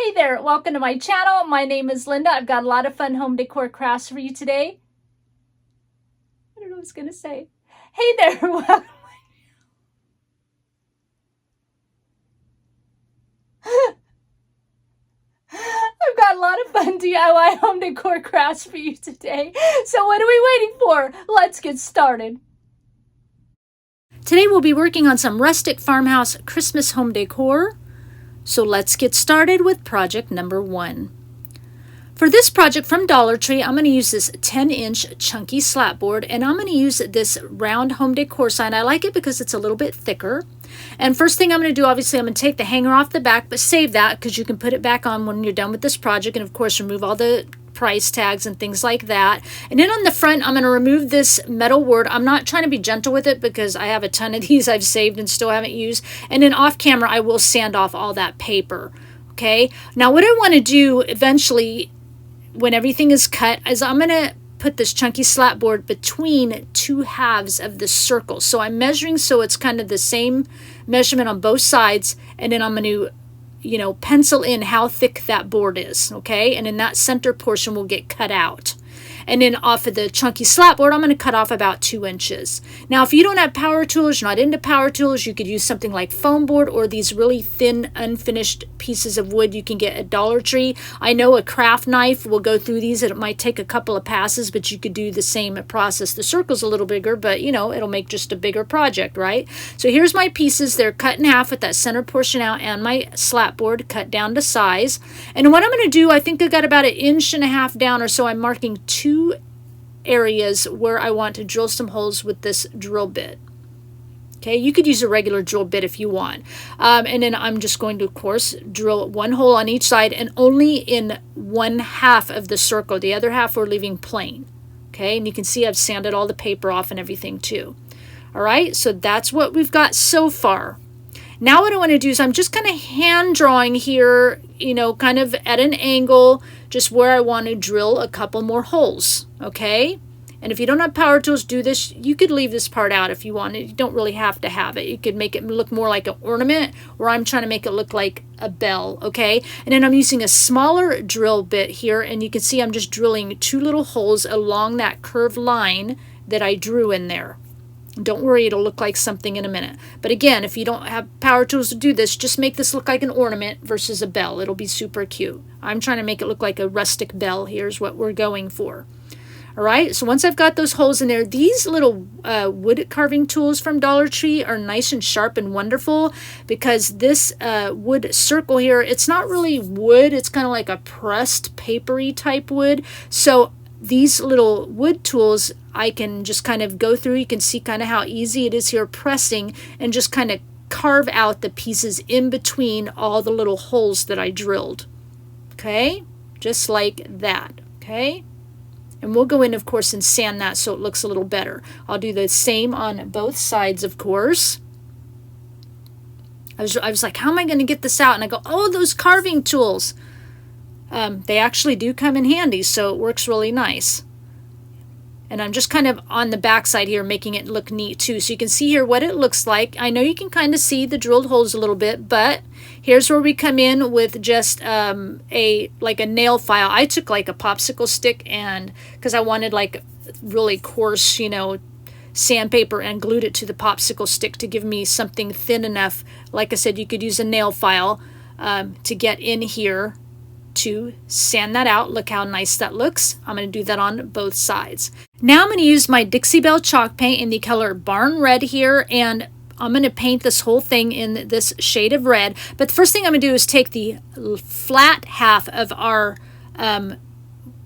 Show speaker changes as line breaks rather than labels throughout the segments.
Hey there, welcome to my channel. My name is Linda. I've got a lot of fun home decor crafts for you today. I don't know what I was going to say. Hey there, welcome. I've got a lot of fun DIY home decor crafts for you today. So what are we waiting for? Let's get started. Today we'll be working on some Rustic Farmhouse Christmas home decor. So let's get started with project number 1. For this project from Dollar Tree, I'm going to use this 10-inch chunky slat board, and I'm going to use this round home decor sign. I like it because it's a little bit thicker. And first thing I'm going to do, obviously, I'm going to take the hanger off the back, but save that because you can put it back on when you're done with this project, and of course remove all the price tags and things like that. And then on the front, I'm going to remove this metal word. I'm not trying to be gentle with it because I have a ton of these I've saved and still haven't used. And then off camera, I will sand off all that paper. Okay. Now what I want to do eventually when everything is cut is I'm going to put this chunky slat board between two halves of the circle. So I'm measuring so it's kind of the same measurement on both sides, and then I'm going to pencil in how thick that board is, okay? And then that center portion will get cut out. And then off of the chunky slat board, I'm going to cut off about 2 inches. Now, if you don't have power tools, you're not into power tools, you could use something like foam board or these really thin, unfinished pieces of wood you can get at Dollar Tree. I know a craft knife will go through these. It might take a couple of passes, but you could do the same process. The circle's a little bigger, but, it'll make just a bigger project, right? So here's my pieces. They're cut in half with that center portion out and my slat board cut down to size. And what I'm going to do, I think I got about 1.5 inches down or so. I'm marking 2 areas where I want to drill some holes with this drill bit. Okay, you could use a regular drill bit if you want. And then I'm just going to, of course, drill 1 hole on each side and only in 1/2 of the circle. The other half we're leaving plain. Okay, and you can see I've sanded all the paper off and everything too. All right, so that's what we've got so far. Now what I want to do is I'm just kind of hand drawing here, kind of at an angle, just where I want to drill a couple more holes, okay? And if you don't have power tools, do this. You could leave this part out if you want. You don't really have to have it. You could make it look more like an ornament, or I'm trying to make it look like a bell, okay? And then I'm using a smaller drill bit here, and you can see I'm just drilling 2 little holes along that curved line that I drew in there. Don't worry, it'll look like something in a minute. But again, if you don't have power tools to do this, just make this look like an ornament versus a bell. It'll be super cute. I'm trying to make it look like a rustic bell. Here's what we're going for. All right, so once I've got those holes in there, these little wood carving tools from Dollar Tree are nice and sharp and wonderful because this wood circle here, it's not really wood. It's kind of like a pressed papery type wood. So these little wood tools, I can just kind of go through. You can see kind of how easy it is here pressing and just kind of carve out the pieces in between all the little holes that I drilled. Okay, just like that. Okay, and we'll go in, of course, and sand that so it looks a little better. I'll do the same on both sides, of course. I was like, how am I going to get this out? And I go, oh, those carving tools. They actually do come in handy, so it works really nice. And I'm just kind of on the back side here making it look neat too. So you can see here what it looks like. I know you can kind of see the drilled holes a little bit, but here's where we come in with just a nail file. I took like a popsicle stick, and because I wanted like really coarse, sandpaper, and glued it to the popsicle stick to give me something thin enough. Like I said, you could use a nail file to get in here to sand that out. Look how nice that looks. I'm going to do that on both sides. Now I'm going to use my Dixie Belle chalk paint in the color Barn Red here, and I'm going to paint this whole thing in this shade of red. But the first thing I'm going to do is take the flat half of our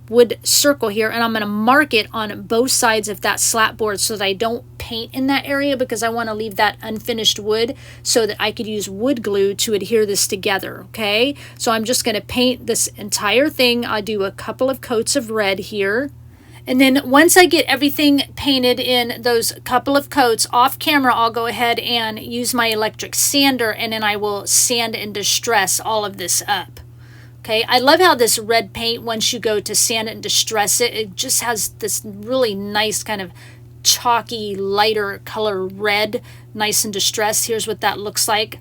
wood circle here, and I'm going to mark it on both sides of that slat board so that I don't paint in that area, because I want to leave that unfinished wood so that I could use wood glue to adhere this together. Okay, so I'm just going to paint this entire thing. I'll do a couple of coats of red here, and then once I get everything painted in those couple of coats off camera, I'll go ahead and use my electric sander, and then I will sand and distress all of this up. Okay, I love how this red paint, once you go to sand it and distress it, it just has this really nice kind of chalky, lighter color red, nice and distressed. Here's what that looks like.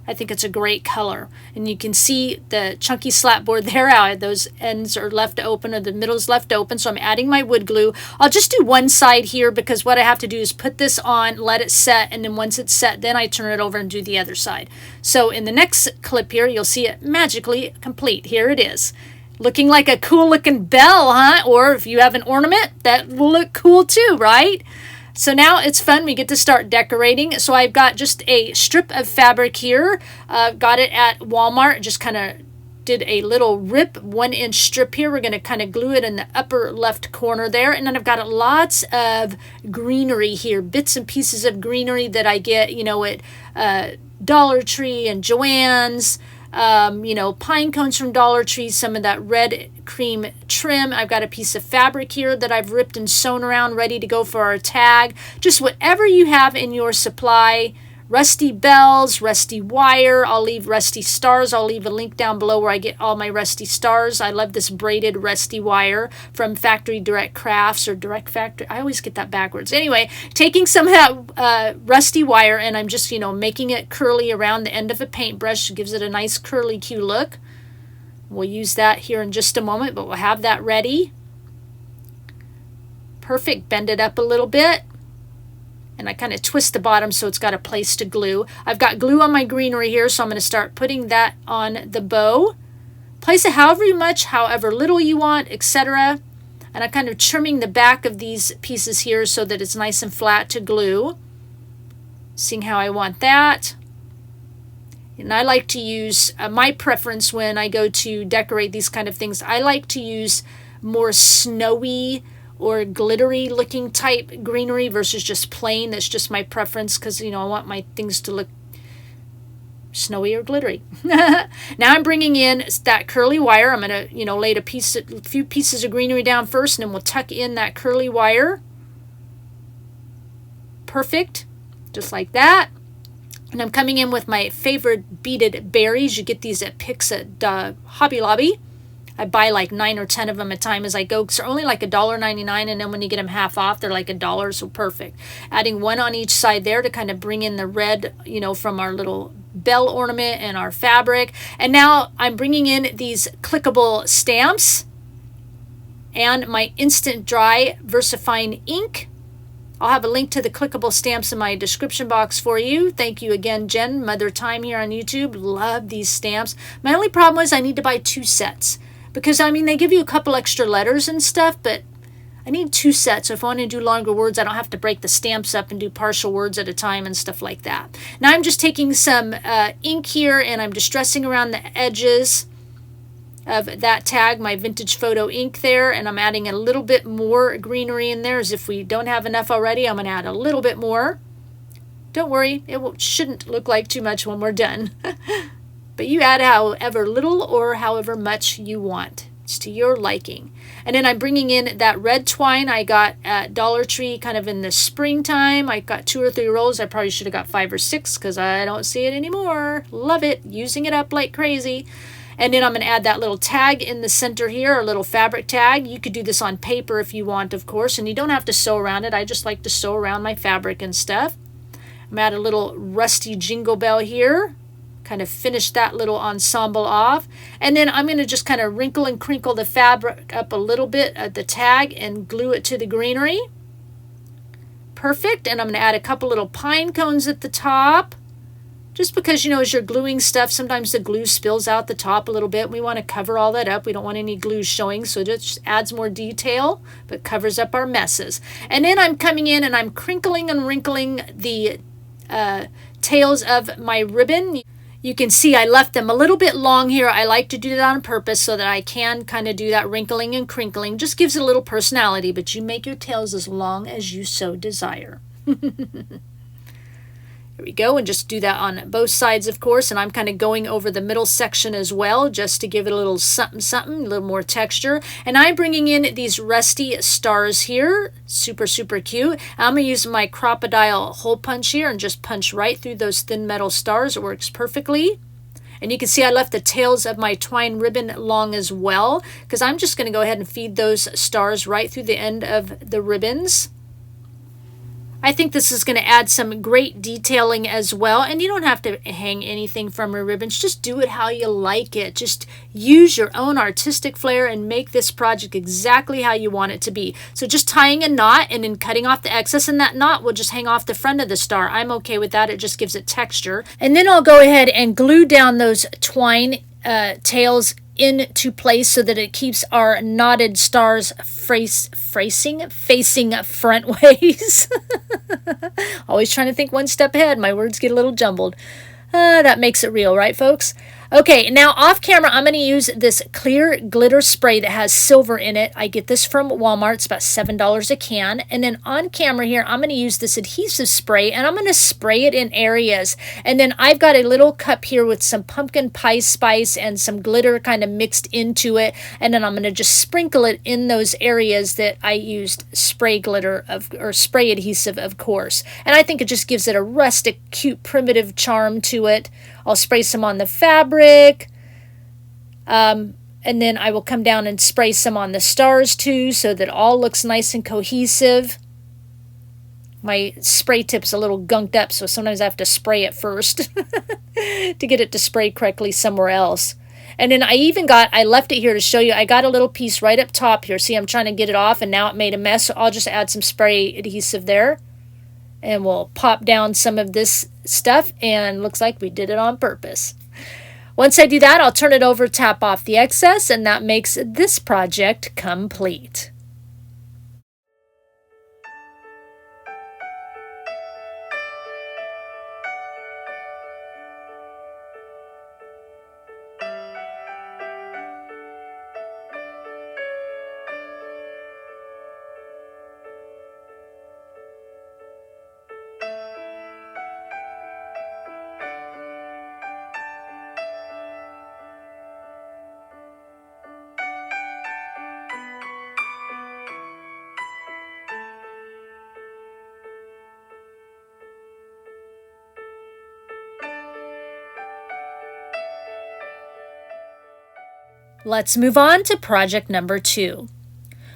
I think it's a great color. And you can see the chunky slat board there. How those ends are left open, or the middle's left open. So I'm adding my wood glue. I'll just do one side here, because what I have to do is put this on, let it set, and then once it's set, then I turn it over and do the other side. So in the next clip here, you'll see it magically complete. Here it is. Looking like a cool looking bell, huh? Or if you have an ornament, that will look cool too, right? So now it's fun. We get to start decorating. So I've got just a strip of fabric here. Got it at Walmart. Just kind of did a little rip 1-inch strip here. We're going to kind of glue it in the upper left corner there. And then I've got lots of greenery here. Bits and pieces of greenery that I get, you know, at Dollar Tree and Joann's. You know, pine cones from Dollar Tree, some of that red cream trim. I've got a piece of fabric here that I've ripped and sewn around, ready to go for our tag. Just whatever you have in your supply. Rusty bells, rusty wire. I'll leave rusty stars. I'll leave a link down below where I get all my rusty stars. I love this braided rusty wire from Factory Direct Crafts or Direct Factory. I always get that backwards. Anyway, taking some of that rusty wire, and I'm just, you know, making it curly around the end of a paintbrush. It gives it a nice curly Q look. We'll use that here in just a moment, but we'll have that ready. Perfect. Bend it up a little bit. And I kind of twist the bottom so it's got a place to glue. I've got glue on my greenery here, so I'm going to start putting that on the bow. Place it however much, however little you want, etc. And I'm kind of trimming the back of these pieces here so that it's nice and flat to glue. Seeing how I want that. And I like to use, my preference when I go to decorate these kind of things, I like to use more snowy or glittery looking type greenery versus just plain. That's just my preference, because, you know, I want my things to look snowy or glittery. Now I'm bringing in that curly wire. I'm going to, you know, lay a few pieces of greenery down first, and then we'll tuck in that curly wire. Perfect. Just like that. And I'm coming in with my favorite beaded berries. You get these at Picks at Hobby Lobby. I buy like 9 or 10 of them at a time as I go, because they're only like $1.99, and then when you get them half off, they're like $1, so perfect. Adding one on each side there to kind of bring in the red, you know, from our little bell ornament and our fabric. And now I'm bringing in these clickable stamps and my instant dry VersaFine ink. I'll have a link to the clickable stamps in my description box for you. Thank you again, Jen, Mother Time here on YouTube. Love these stamps. My only problem is I need to buy 2 sets. Because, I mean, they give you a couple extra letters and stuff, but I need 2 sets. So if I want to do longer words, I don't have to break the stamps up and do partial words at a time and stuff like that. Now I'm just taking some ink here, and I'm distressing around the edges of that tag, my vintage photo ink there, and I'm adding a little bit more greenery in there, as if we don't have enough already. I'm going to add a little bit more. Don't worry, it shouldn't look like too much when we're done. But you add however little or however much you want. It's to your liking. And then I'm bringing in that red twine I got at Dollar Tree kind of in the springtime. I got 2 or 3 rolls. I probably should have got 5 or 6 because I don't see it anymore. Love it. Using it up like crazy. And then I'm going to add that little tag in the center here, a little fabric tag. You could do this on paper if you want, of course, and you don't have to sew around it. I just like to sew around my fabric and stuff. I'm going to add a little rusty jingle bell here. Kind of finish that little ensemble off. And then I'm going to just kind of wrinkle and crinkle the fabric up a little bit at the tag and glue it to the greenery. Perfect. And I'm going to add a couple little pine cones at the top. Just because, you know, as you're gluing stuff, sometimes the glue spills out the top a little bit. We want to cover all that up. We don't want any glue showing, so it just adds more detail, but covers up our messes. And then I'm coming in and I'm crinkling and wrinkling the tails of my ribbon. You can see I left them a little bit long here. I like to do that on purpose so that I can kind of do that wrinkling and crinkling. Just gives it a little personality, but you make your tails as long as you so desire. Here we go, and just do that on both sides, of course, and I'm kind of going over the middle section as well, just to give it a little something, something, a little more texture. And I'm bringing in these rusty stars here, super, super cute. I'm going to use my crocodile hole punch here and just punch right through those thin metal stars. It works perfectly. And you can see I left the tails of my twine ribbon long as well, because I'm just going to go ahead and feed those stars right through the end of the ribbons. I think this is going to add some great detailing as well. And you don't have to hang anything from your ribbons. Just do it how you like it. Just use your own artistic flair and make this project exactly how you want it to be. So just tying a knot and then cutting off the excess, and that knot will just hang off the front of the star. I'm okay with that. It just gives it texture. And then I'll go ahead and glue down those twine tails into place so that it keeps our knotted stars facing front ways. Always trying to think one step ahead. My words get a little jumbled. That makes it real, right, folks? Okay, now off camera, I'm going to use this clear glitter spray that has silver in it. I get this from Walmart. It's about $7 a can. And then on camera here, I'm going to use this adhesive spray, and I'm going to spray it in areas. And then I've got a little cup here with some pumpkin pie spice and some glitter kind of mixed into it. And then I'm going to just sprinkle it in those areas that I used spray glitter or spray adhesive, of course. And I think it just gives it a rustic, cute, primitive charm to it. I'll spray some on the fabric, and then I will come down and spray some on the stars too, so that all looks nice and cohesive. My spray tip's a little gunked up, so sometimes I have to spray it first to get it to spray correctly somewhere else. And then I left it here to show you, I got a little piece right up top here. See, I'm trying to get it off, and now it made a mess, so I'll just add some spray adhesive there. And we'll pop down some of this stuff, and looks like we did it on purpose. Once I do that, I'll turn it over, tap off the excess, and that makes this project complete. Let's move on to project number 2.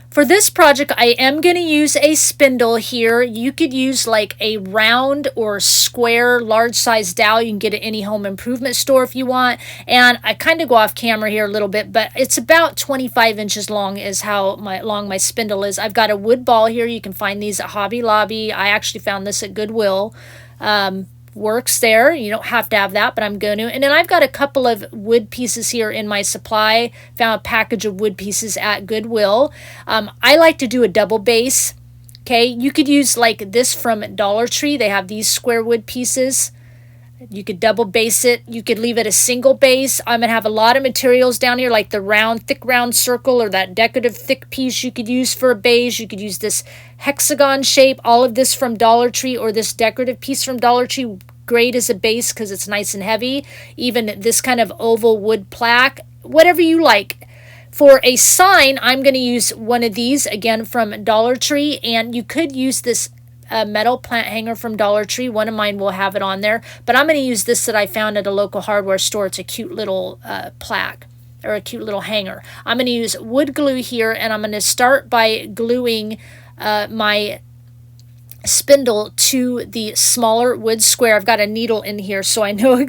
For this project, I am going to use a spindle here. You could use like a round or square, large size dowel. You can get it at any home improvement store if you want. And I kind of go off camera here a little bit, but it's about 25 inches long is how long my spindle is. I've got a wood ball here. You can find these at Hobby Lobby. I actually found this at Goodwill. Works there. You don't have to have that, but I'm going to. And then I've got a couple of wood pieces here in my supply. Found a package of wood pieces at Goodwill. I like to do a double base. Okay, you could use like this from Dollar Tree. They have these square wood pieces. You could double base it. You could leave it a single base. I'm going to have a lot of materials down here, like the round, thick round circle or that decorative thick piece you could use for a base. You could use this hexagon shape, all of this from Dollar Tree, or this decorative piece from Dollar Tree. Great as a base because it's nice and heavy. Even this kind of oval wood plaque, whatever you like. For a sign, I'm going to use one of these, again from Dollar Tree, and you could use this metal plant hanger from Dollar Tree. One of mine will have it on there, but I'm going to use this that I found at a local hardware store. It's a cute little plaque or a cute little hanger. I'm going to use wood glue here, and I'm going to start by gluing my spindle to the smaller wood square. I've got a needle in here so I know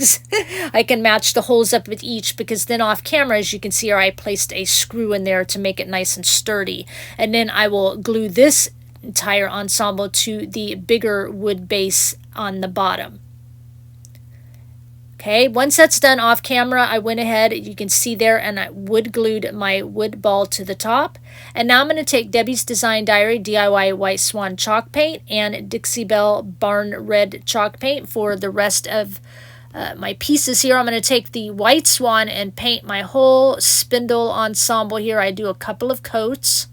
I can match the holes up with each, because then off camera, as you can see, I placed a screw in there to make it nice and sturdy. And then I will glue this entire ensemble to the bigger wood base on the bottom. Okay, once that's done off camera, I went ahead, you can see there, and I wood glued my wood ball to the top. And now I'm going to take Debbie's Design Diary DIY White Swan chalk paint and Dixie Belle Barn Red chalk paint for the rest of my pieces here. I'm going to take the White Swan and paint my whole spindle ensemble here. I do a couple of coats.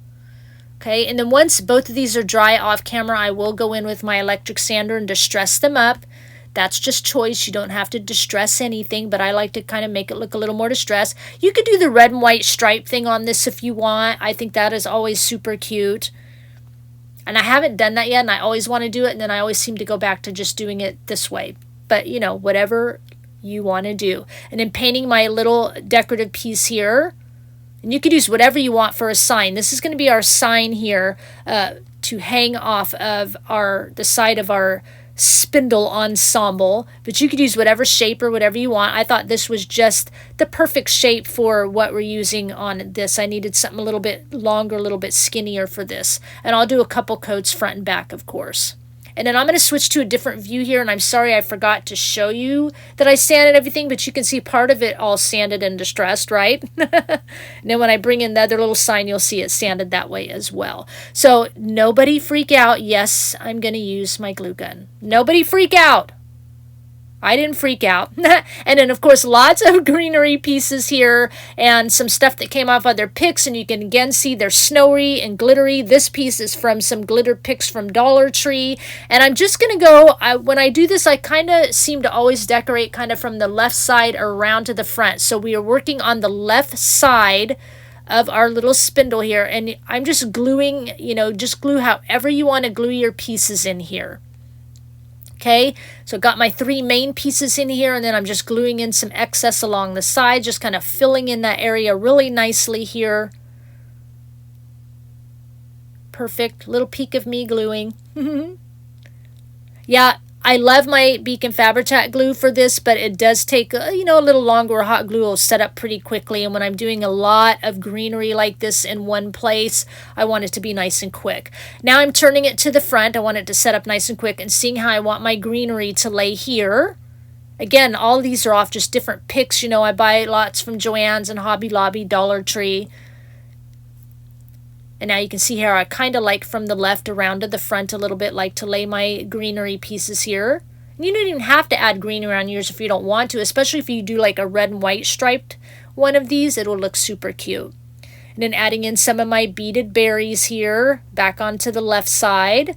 Okay, and then once both of these are dry off camera, I will go in with my electric sander and distress them up. That's just choice. You don't have to distress anything, but I like to kind of make it look a little more distressed. You could do the red and white stripe thing on this if you want. I think that is always super cute. And I haven't done that yet, and I always want to do it, and then I always seem to go back to just doing it this way. But, you know, whatever you want to do. And then painting my little decorative piece here. And you could use whatever you want for a sign. This is going to be our sign here to hang off of the side of our spindle ensemble, but you could use whatever shape or whatever you want. I thought this was just the perfect shape for what we're using on this. I needed something a little bit longer, a little bit skinnier for this. And I'll do a couple coats front and back, of course. And then I'm going to switch to a different view here, and I'm sorry I forgot to show you that I sanded everything, but you can see part of it all sanded and distressed, right? And then when I bring in the other little sign, you'll see it sanded that way as well. So nobody freak out. Yes, I'm going to use my glue gun. Nobody freak out. I didn't freak out. And then, of course, lots of greenery pieces here and some stuff that came off other picks. And you can again see they're snowy and glittery. This piece is from some glitter picks from Dollar Tree. And I'm just going to go, when I do this, I kind of seem to always decorate kind of from the left side around to the front. So we are working on the left side of our little spindle here. And I'm just gluing, just glue however you want to glue your pieces in here. Okay, so got my 3 main pieces in here, and then I'm just gluing in some excess along the side, just kind of filling in that area really nicely here. Perfect. Little peek of me gluing. Yeah, I love my Beacon Fabri-Tac glue for this, but it does take, a little longer. Hot glue will set up pretty quickly, and when I'm doing a lot of greenery like this in one place, I want it to be nice and quick. Now I'm turning it to the front. I want it to set up nice and quick, and seeing how I want my greenery to lay here. Again, all these are off just different picks. I buy lots from Joann's and Hobby Lobby, Dollar Tree. And now you can see here I kind of like from the left around to the front a little bit, like to lay my greenery pieces here. And you don't even have to add green around yours if you don't want to, especially if you do like a red and white striped one of these, it will look super cute. And then adding in some of my beaded berries here, back onto the left side.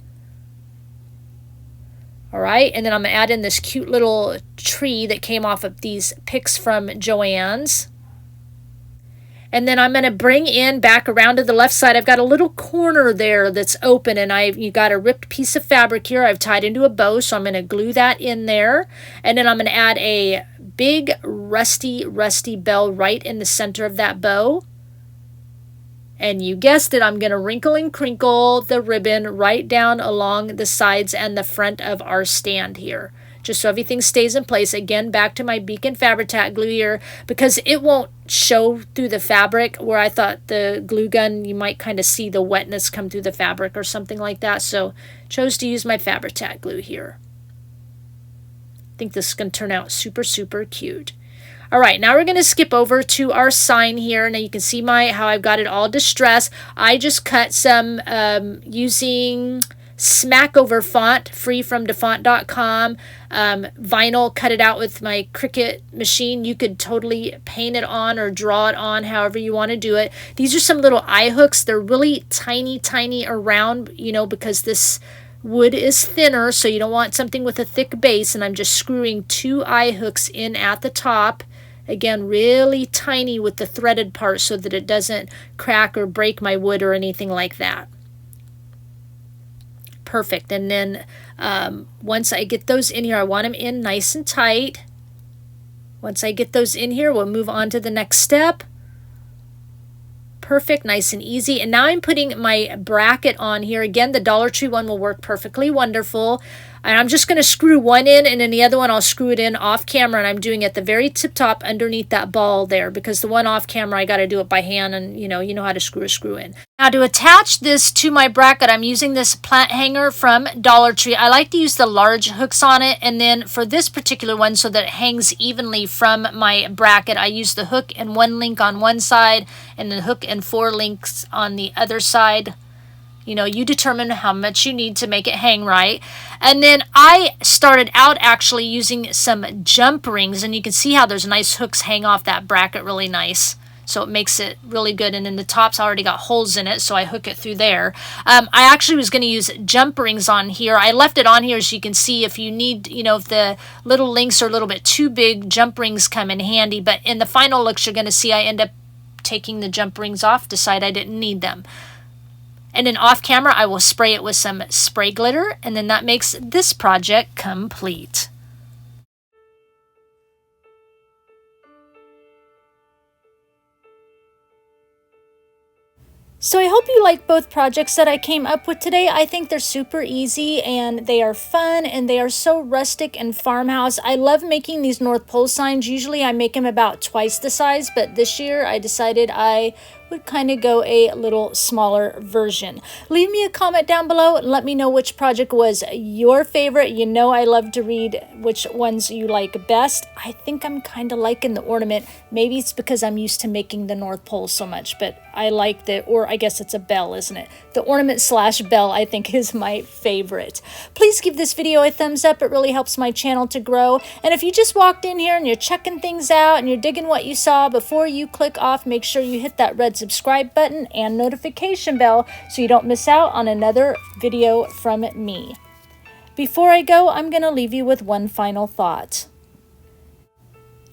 All right, and then I'm going to add in this cute little tree that came off of these picks from Joann's. And then I'm going to bring in back around to the left side. I've got a little corner there that's open, and you got a ripped piece of fabric here. I've tied into a bow, so I'm going to glue that in there. And then I'm going to add a big rusty bell right in the center of that bow. And you guessed it, I'm going to wrinkle and crinkle the ribbon right down along the sides and the front of our stand here, just so everything stays in place. Again, back to my Beacon Fabri-Tac glue here, because it won't show through the fabric, where I thought the glue gun, you might kind of see the wetness come through the fabric or something like that. So chose to use my Fabri-Tac glue here. I think this is going to turn out super, super cute. All right, now we're going to skip over to our sign here. Now you can see how I've got it all distressed. I just cut some using Smackover font, free from defont.com. Vinyl, cut it out with my Cricut machine. You could totally paint it on or draw it on, however you want to do it. These are some little eye hooks. They're really tiny around, because this wood is thinner, so you don't want something with a thick base. And I'm just screwing 2 eye hooks in at the top. Again, really tiny with the threaded part so that it doesn't crack or break my wood or anything like that. Perfect. And then once I get those in here, I want them in nice and tight. Once I get those in here, we'll move on to the next step. Perfect, nice and easy. And now I'm putting my bracket on here. Again, the Dollar Tree one will work perfectly wonderful. And I'm just going to screw one in, and then the other one I'll screw it in off camera, and I'm doing it at the very tip top underneath that ball there, because the one off camera I got to do it by hand, and you know how to screw a screw in. Now to attach this to my bracket, I'm using this plant hanger from Dollar Tree. I like to use the large hooks on it, and then for this particular one, so that it hangs evenly from my bracket, I use the hook and 1 link on one side and the hook and 4 links on the other side. You determine how much you need to make it hang right. And then I started out actually using some jump rings, and you can see how there's nice hooks hang off that bracket really nice. So it makes it really good. And then the top's already got holes in it, so I hook it through there. I actually was going to use jump rings on here. I left it on here so you can see if you need, if the little links are a little bit too big, jump rings come in handy. But in the final looks, you're going to see I end up taking the jump rings off, decide I didn't need them. And then off camera, I will spray it with some spray glitter, and then that makes this project complete. So I hope you like both projects that I came up with today. I think they're super easy and they are fun and they are so rustic and farmhouse. I love making these North Pole signs. Usually I make them about twice the size, but this year I decided I would kind of go a little smaller version. Leave me a comment down below and let me know which project was your favorite. You know I love to read which ones you like best. I think I'm kind of liking the ornament. Maybe it's because I'm used to making the North Pole so much, but I like the, or I guess it's a bell, isn't it? The ornament slash bell I think is my favorite. Please give this video a thumbs up. It really helps my channel to grow. And if you just walked in here and you're checking things out and you're digging what you saw, before you click off, make sure you hit that red subscribe button and notification bell so you don't miss out on another video from me. Before I go, I'm going to leave you with one final thought.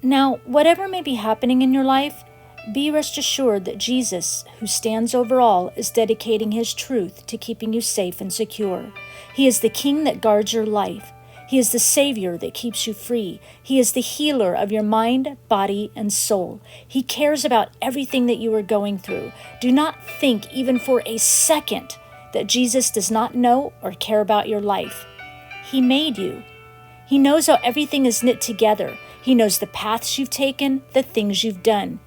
Now, whatever may be happening in your life, be rest assured that Jesus, who stands over all, is dedicating his truth to keeping you safe and secure. He is the King that guards your life. He is the Savior that keeps you free. He is the healer of your mind, body, and soul. He cares about everything that you are going through. Do not think even for a second that Jesus does not know or care about your life. He made you. He knows how everything is knit together. He knows the paths you've taken, the things you've done.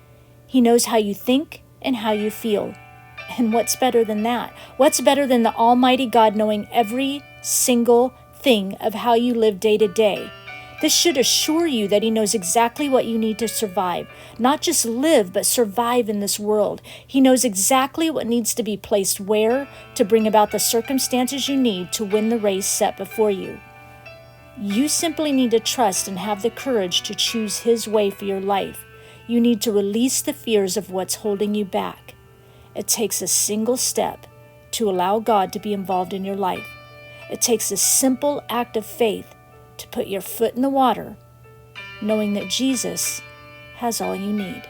He knows how you think and how you feel. And what's better than that? What's better than the Almighty God knowing every single thing of how you live day to day? This should assure you that he knows exactly what you need to survive. Not just live, but survive in this world. He knows exactly what needs to be placed where to bring about the circumstances you need to win the race set before you. You simply need to trust and have the courage to choose his way for your life. You need to release the fears of what's holding you back. It takes a single step to allow God to be involved in your life. It takes a simple act of faith to put your foot in the water, knowing that Jesus has all you need.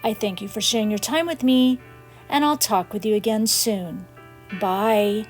I thank you for sharing your time with me, and I'll talk with you again soon. Bye.